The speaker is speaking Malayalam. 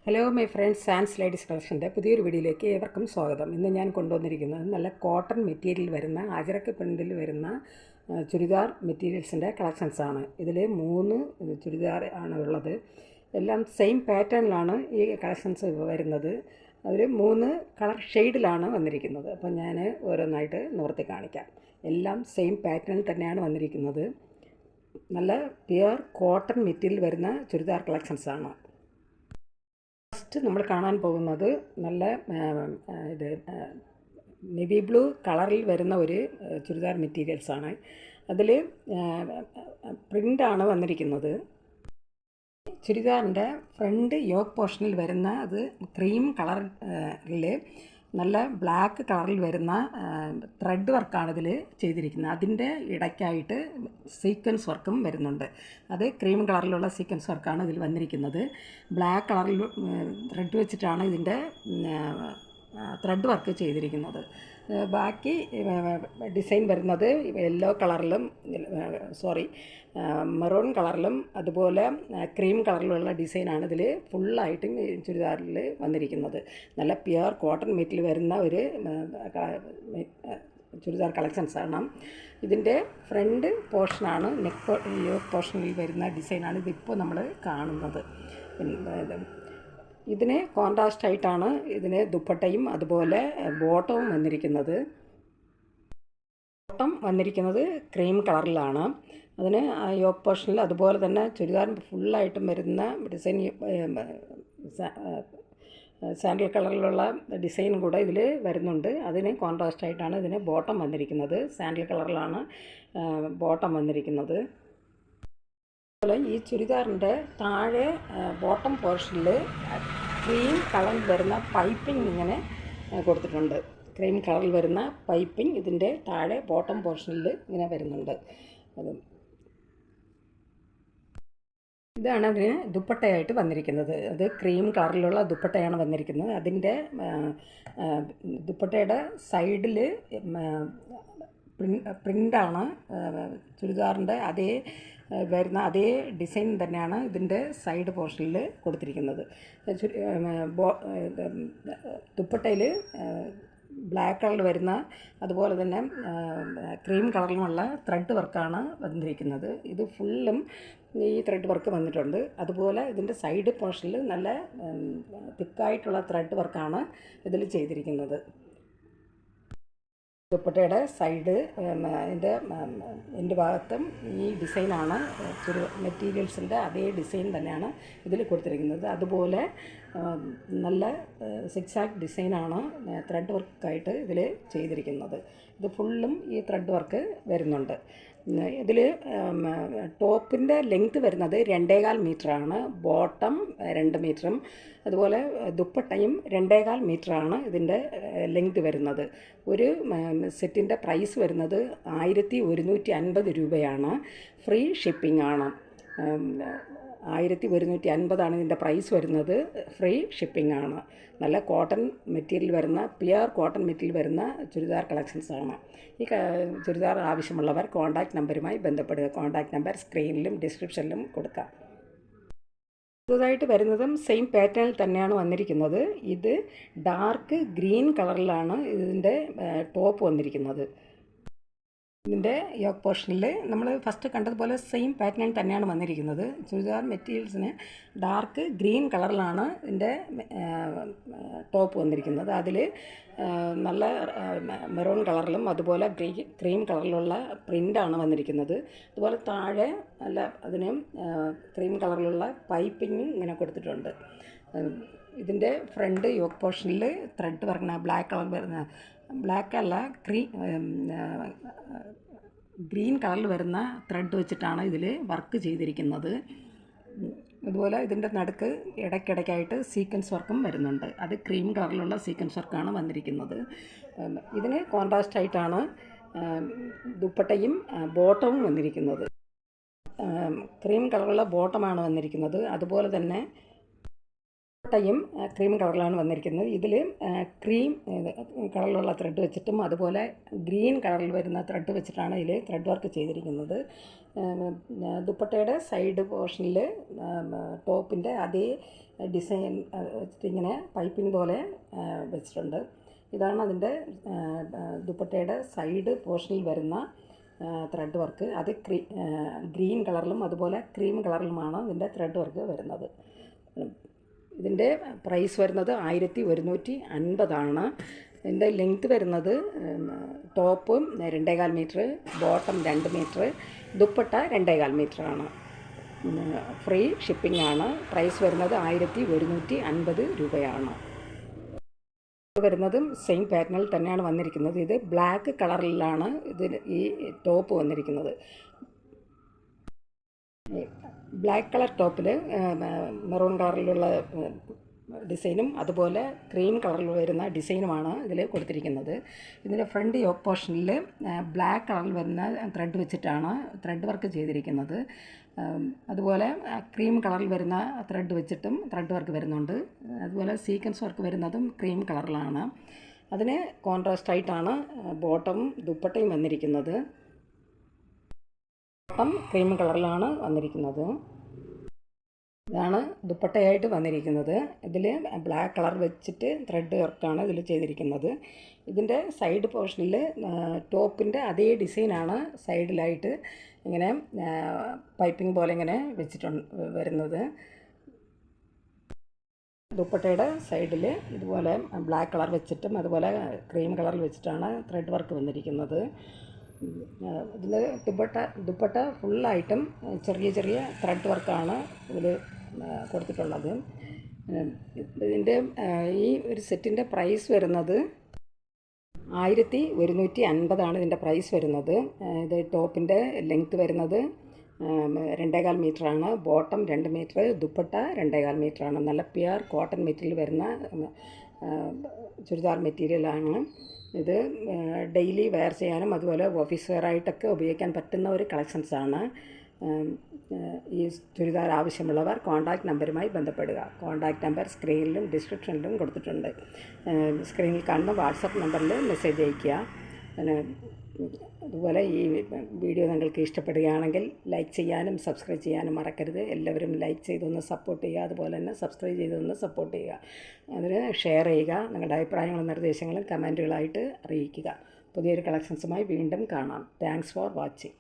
Hello my friends, Sans ladies കളക്ഷൻ്റെ പുതിയൊരു വീഡിയോയിലേക്ക് ഏവർക്കും സ്വാഗതം. ഇന്ന് ഞാൻ കൊണ്ടുവന്നിരിക്കുന്നത് നല്ല കോട്ടൺ മെറ്റീരിയൽ വരുന്ന അജരക്ക് പ്രിൻറ്റിൽ വരുന്ന ചുരിദാർ മെറ്റീരിയൽസിൻ്റെ കളക്ഷൻസാണ്. ഇതിൽ 3 ചുരിദാർ ആണ് ഉള്ളത്. എല്ലാം സെയിം പാറ്റേണിലാണ് ഈ കളക്ഷൻസ് വരുന്നത്. അതിൽ 3 കളർ ഷെയ്ഡിലാണ് വന്നിരിക്കുന്നത്. അപ്പോൾ ഞാൻ ഓരോന്നായിട്ട് നിവർത്തി കാണിക്കാം. എല്ലാം സെയിം പാറ്റേണിൽ തന്നെയാണ് വന്നിരിക്കുന്നത്. നല്ല പ്യുവർ കോട്ടൺ മെറ്റീരിയൽ വരുന്ന ചുരിദാർ കളക്ഷൻസാണ്. ഫസ്റ്റ് നമ്മൾ കാണാൻ പോകുന്നത് നല്ല നേവി ബ്ലൂ കളറിൽ വരുന്ന ഒരു ചുരിദാർ മെറ്റീരിയൽസാണ്. അതിൽ പ്രിൻ്റാണ് വന്നിരിക്കുന്നത്. ചുരിദാറിൻ്റെ ഫ്രണ്ട് യോക്ക് പോർഷനിൽ വരുന്ന അത് ക്രീം കളറിൽ നല്ല ബ്ലാക്ക് കളറിൽ വരുന്ന ത്രെഡ് വർക്കാണ് ഇതിൽ ചെയ്തിരിക്കുന്നത്. അതിൻ്റെ ഇടയ്ക്കായിട്ട് സീക്വൻസ് വർക്കും വരുന്നുണ്ട്. അത് ക്രീം കളറിലുള്ള സീക്വൻസ് വർക്കാണ് ഇതിൽ വന്നിരിക്കുന്നത്. ബ്ലാക്ക് കളറിൽ ത്രെഡ് വെച്ചിട്ടാണ് ഇതിൻ്റെ ത്രെഡ് വർക്ക് ചെയ്തിരിക്കുന്നത്. ബാക്കി ഡിസൈൻ വരുന്നത് യെല്ലോ കളറിലും മെറൂൺ കളറിലും അതുപോലെ ക്രീം കളറിലുള്ള ഡിസൈനാണ് ഇതിൽ ഫുള്ളായിട്ടും ചുരിദാറിൽ വന്നിരിക്കുന്നത്. നല്ല പ്യുവർ കോട്ടൺ മെറ്റീരിയൽ വരുന്ന ഒരു ചുരിദാർ കളക്ഷൻസാണ്. ഇതിൻ്റെ ഫ്രണ്ട് പോർഷനാണ് യോക്ക് പോർഷനിൽ വരുന്ന ഡിസൈനാണ് ഇതിപ്പോൾ നമ്മൾ കാണുന്നത്. ഇതിന് കോൺട്രാസ്റ്റായിട്ടാണ് ഇതിന് ദുപ്പട്ടയും അതുപോലെ ബോട്ടവും വന്നിരിക്കുന്നത്. ബോട്ടം വന്നിരിക്കുന്നത് ക്രീം കളറിലാണ്. അതിന് യോക്ക് പോർഷനിൽ അതുപോലെ തന്നെ ചുരിദാറിന് ഫുള്ളായിട്ടും വരുന്ന ഡിസൈൻ സാൻഡൽ കളറിലുള്ള ഡിസൈൻ കൂടെ ഇതിൽ വരുന്നുണ്ട്. അതിന് കോൺട്രാസ്റ്റായിട്ടാണ് ഇതിന് ബോട്ടം വന്നിരിക്കുന്നത്. സാൻഡൽ കളറിലാണ് ബോട്ടം വന്നിരിക്കുന്നത്. അതുപോലെ ഈ ചുരിദാറിൻ്റെ താഴെ ബോട്ടം പോർഷനിൽ ക്രീം കളറിൽ വരുന്ന പൈപ്പിംഗ് ഇങ്ങനെ കൊടുത്തിട്ടുണ്ട്. ക്രീം കളറിൽ വരുന്ന പൈപ്പിംഗ് ഇതിൻ്റെ താഴെ ബോട്ടം പോർഷനിൽ ഇങ്ങനെ വരുന്നുണ്ട്. ഇതാണ് അതിന് ദുപ്പട്ടയായിട്ട് വന്നിരിക്കുന്നത്. അത് ക്രീം കളറിലുള്ള ദുപ്പട്ടയാണ് വന്നിരിക്കുന്നത്. അതിൻ്റെ ദുപ്പട്ടയുടെ സൈഡിൽ പ്രിൻ്റാണ് ചുരിദാറിൻ്റെ അതേ വരുന്ന അതേ ഡിസൈൻ തന്നെയാണ് ഇതിൻ്റെ സൈഡ് പോർഷനിൽ കൊടുത്തിരിക്കുന്നത്. ദുപ്പട്ടയിൽ ബ്ലാക്ക് കളറിൽ വരുന്ന അതുപോലെ തന്നെ ക്രീം കളറിലുമുള്ള ത്രെഡ് വർക്കാണ് വന്നിരിക്കുന്നത്. ഇത് ഫുള്ളും ഈ ത്രെഡ് വർക്ക് വന്നിട്ടുണ്ട്. അതുപോലെ ഇതിൻ്റെ സൈഡ് പോർഷനിൽ നല്ല തിക്കായിട്ടുള്ള ത്രെഡ് വർക്കാണ് ഇതിൽ ചെയ്തിരിക്കുന്നത്. ദുപ്പട്ടയുടെ സൈഡ് എൻ്റെ ഭാഗത്തും ഈ ഡിസൈനാണ് മെറ്റീരിയൽസിൻ്റെ അതേ ഡിസൈൻ തന്നെയാണ് ഇതിൽ കൊടുത്തിരിക്കുന്നത്. അതുപോലെ നല്ല സിക്സാക്ട് ഡിസൈനാണ് ത്രെഡ് വർക്കായിട്ട് ഇതിൽ ചെയ്തിരിക്കുന്നത്. ഇത് ഫുള്ളും ഈ ത്രെഡ് വർക്ക് വരുന്നുണ്ട്. ഇതിൽ ടോപ്പിൻ്റെ ലെങ്ത്ത് വരുന്നത് 2.25 മീറ്ററാണ്. ബോട്ടം 2 മീറ്ററും അതുപോലെ ദുപ്പട്ടയും 2.25 മീറ്ററാണ് ഇതിൻ്റെ ലെങ്ത്ത് വരുന്നത്. ഒരു സെറ്റിൻ്റെ പ്രൈസ് വരുന്നത് 1150 രൂപയാണ്. ഫ്രീ ഷിപ്പിംഗ് ആണ്. 1150 ഇതിൻ്റെ പ്രൈസ് വരുന്നത്. ഫ്രീ ഷിപ്പിംഗ് ആണ്. നല്ല കോട്ടൺ മെറ്റീരിയൽ വരുന്ന പ്യുവർ കോട്ടൺ മെറ്റീരിയൽ വരുന്ന ചുരിദാർ കളക്ഷൻസാണ്. ഈ ചുരിദാർ ആവശ്യമുള്ളവർ കോൺടാക്റ്റ് നമ്പറുമായി ബന്ധപ്പെടുക. കോൺടാക്റ്റ് നമ്പർ സ്ക്രീനിലും ഡിസ്ക്രിപ്ഷനിലും കൊടുക്കാം. പുതുതായിട്ട് വരുന്നതും സെയിം പാറ്റേണിൽ തന്നെയാണ് വന്നിരിക്കുന്നത്. ഇത് ഡാർക്ക് ഗ്രീൻ കളറിലാണ് ഇതിൻ്റെ ടോപ്പ് വന്നിരിക്കുന്നത്. ഇതിൻ്റെ യോക്ക് പോർഷനിൽ നമ്മൾ ഫസ്റ്റ് കണ്ടതുപോലെ സെയിം പാറ്റേണിൽ തന്നെയാണ് വന്നിരിക്കുന്നത്. ചുരിദാർ മെറ്റീരിയൽസിന് ഡാർക്ക് ഗ്രീൻ കളറിലാണ് ഇതിൻ്റെ ടോപ്പ് വന്നിരിക്കുന്നത്. അതിൽ നല്ല മെറൂൺ കളറിലും അതുപോലെ ക്രീം കളറിലുള്ള പ്രിൻ്റാണ് വന്നിരിക്കുന്നത്. അതുപോലെ താഴെ നല്ല അതിന് ക്രീം കളറിലുള്ള പൈപ്പിംഗ് ഇങ്ങനെ കൊടുത്തിട്ടുണ്ട്. ഇതിൻ്റെ ഫ്രണ്ട് യോക്ക് പോർഷനിൽ ത്രെഡ് വർക്കുന്ന ബ്ലാക്ക് കളർ വരുന്ന ബ്ലാക്കല്ല ഗ്രീൻ കളറിൽ വരുന്ന ത്രെഡ് വെച്ചിട്ടാണ് ഇതിൽ വർക്ക് ചെയ്തിരിക്കുന്നത്. അതുപോലെ ഇതിൻ്റെ നടുക്ക് ഇടയ്ക്കിടയ്ക്കായിട്ട് സീക്വൻസ് വർക്കും വരുന്നുണ്ട്. അത് ക്രീം കളറിലുള്ള സീക്വൻസ് വർക്കാണ് വന്നിരിക്കുന്നത്. ഇതിന് കോൺട്രാസ്റ്റായിട്ടാണ് ദുപ്പട്ടയും ബോട്ടവും വന്നിരിക്കുന്നത്. ക്രീം കളറുള്ള ബോട്ടമാണ് വന്നിരിക്കുന്നത്. അതുപോലെ തന്നെ ദുപ്പട്ടയും ക്രീം കളറിലാണ് വന്നിരിക്കുന്നത്. ഇതിൽ ക്രീം കളറിലുള്ള ത്രെഡ് വെച്ചിട്ടും അതുപോലെ ഗ്രീൻ കളറിൽ വരുന്ന ത്രെഡ് വെച്ചിട്ടാണ് ഇതിൽ ത്രെഡ് വർക്ക് ചെയ്തിരിക്കുന്നത്. ദുപ്പട്ടയുടെ സൈഡ് പോർഷനിൽ ടോപ്പിൻ്റെ അതേ ഡിസൈൻ വെച്ചിട്ട് ഇങ്ങനെ പൈപ്പിംഗ് പോലെ വെച്ചിട്ടുണ്ട്. ഇതാണ് അതിൻ്റെ ദുപ്പട്ടയുടെ സൈഡ് പോർഷനിൽ വരുന്ന ത്രെഡ് വർക്ക്. അത് ഗ്രീൻ കളറിലും അതുപോലെ ക്രീം കളറിലുമാണ് ഇതിൻ്റെ ത്രെഡ് വർക്ക് വരുന്നത്. ഇതിൻ്റെ പ്രൈസ് വരുന്നത് 1150 ഇതിൻ്റെ ലെങ്ത്ത് വരുന്നത് top 2.25 metre, bottom 2 metre, dupatta 2.25 മീറ്ററാണ്. ഫ്രീ ഷിപ്പിംഗ് ആണ്. പ്രൈസ് വരുന്നത് 1150 രൂപയാണ്. വരുന്നതും സെയിം പാറ്റേണിൽ തന്നെയാണ് വന്നിരിക്കുന്നത്. ഇത് ബ്ലാക്ക് കളറിലാണ് ഈ ടോപ്പ് വന്നിരിക്കുന്നത്. ബ്ലാക്ക് കളർ ടോപ്പിൽ മെറൂൺ കളറിലുള്ള ഡിസൈനും അതുപോലെ ക്രീം കളറിൽ വരുന്ന ഡിസൈനുമാണ് ഇതിൽ കൊടുത്തിരിക്കുന്നത്. ഇതിൻ്റെ ഫ്രണ്ട് യോക്ക് പോർഷനിൽ ബ്ലാക്ക് കളറിൽ വരുന്ന ത്രെഡ് വെച്ചിട്ടാണ് ത്രെഡ് വർക്ക് ചെയ്തിരിക്കുന്നത്. അതുപോലെ ക്രീം കളറിൽ വരുന്ന ത്രെഡ് വെച്ചിട്ടും ത്രെഡ് വർക്ക് വരുന്നുണ്ട്. അതുപോലെ സീക്വൻസ് വർക്ക് വരുന്നതും ക്രീം കളറിലാണ്. അതിന് കോൺട്രാസ്റ്റായിട്ടാണ് ബോട്ടം ദുപ്പട്ടയും വന്നിരിക്കുന്നത്. ബോട്ടം ക്രീം കളറിലാണ് വന്നിരിക്കുന്നത്. ഇതാണ് ദുപ്പട്ടയായിട്ട് വന്നിരിക്കുന്നത്. ഇതിൽ ബ്ലാക്ക് കളർ വെച്ചിട്ട് ത്രെഡ് വർക്കാണ് ഇതിൽ ചെയ്തിരിക്കുന്നത്. ഇതിൻ്റെ സൈഡ് പോർഷനിൽ ടോപ്പിൻ്റെ അതേ ഡിസൈനാണ് സൈഡിലായിട്ട് ഇങ്ങനെ പൈപ്പിംഗ് പോലെ ഇങ്ങനെ വെച്ചിട്ടുണ്ട് വരുന്നത്. ദുപ്പട്ടയുടെ സൈഡിൽ ഇതുപോലെ ബ്ലാക്ക് കളർ വെച്ചിട്ടും അതുപോലെ ക്രീം കളറിൽ വെച്ചിട്ടാണ് ത്രെഡ് വർക്ക് വന്നിരിക്കുന്നത്. ഇതിൽ ദുപ്പട്ട ഫുള്ളായിട്ടും ചെറിയ ചെറിയ ത്രെഡ് വർക്കാണ് ഇതിൽ കൊടുത്തിട്ടുള്ളത്. ഇതിൻ്റെ ഈ ഒരു സെറ്റിൻ്റെ പ്രൈസ് വരുന്നത് 1150 ഇതിൻ്റെ പ്രൈസ് വരുന്നത്. ഇത് ടോപ്പിൻ്റെ ലെങ്ത്ത് വരുന്നത് 2.25 മീറ്ററാണ്, ബോട്ടം 2 മീറ്റർ, ദുപ്പട്ട 2.25 മീറ്ററാണ്. നല്ല പ്യുവർ കോട്ടൺ മെറ്റീരിയൽ വരുന്ന ചുരിദാർ മെറ്റീരിയലാണ്. ഇത് ഡെയിലി വെയർ ചെയ്യാനും അതുപോലെ ഓഫീസ് വെയർ ആയിട്ടൊക്കെ ഉപയോഗിക്കാൻ പറ്റുന്ന ഒരു കളക്ഷൻസാണ്. ഈ ചുരിദാർ ആവശ്യമുള്ളവർ കോൺടാക്റ്റ് നമ്പറുമായി ബന്ധപ്പെടുക. കോൺടാക്റ്റ് നമ്പർ സ്ക്രീനിലും ഡിസ്ക്രിപ്ഷനിലും കൊടുത്തിട്ടുണ്ട്. സ്ക്രീനിൽ കാണുന്ന വാട്സപ്പ് നമ്പറിൽ മെസ്സേജ് അയയ്ക്കുക. അതുപോലെ ഈ വീഡിയോ നിങ്ങൾക്ക് ഇഷ്ടപ്പെടുകയാണെങ്കിൽ ലൈക്ക് ചെയ്യാനും സബ്സ്ക്രൈബ് ചെയ്യാനും മറക്കരുത്. എല്ലാവരും ലൈക്ക് ചെയ്തൊന്ന് സപ്പോർട്ട് ചെയ്യുക. അതുപോലെ തന്നെ സബ്സ്ക്രൈബ് ചെയ്തൊന്ന് സപ്പോർട്ട് ചെയ്യുക. അതിന് ഷെയർ ചെയ്യുക. നിങ്ങളുടെ അഭിപ്രായങ്ങളും നിർദ്ദേശങ്ങളും കമൻറ്റുകളായിട്ട് അറിയിക്കുക. പുതിയൊരു കളക്ഷൻസുമായി വീണ്ടും കാണാം. Thanks for watching.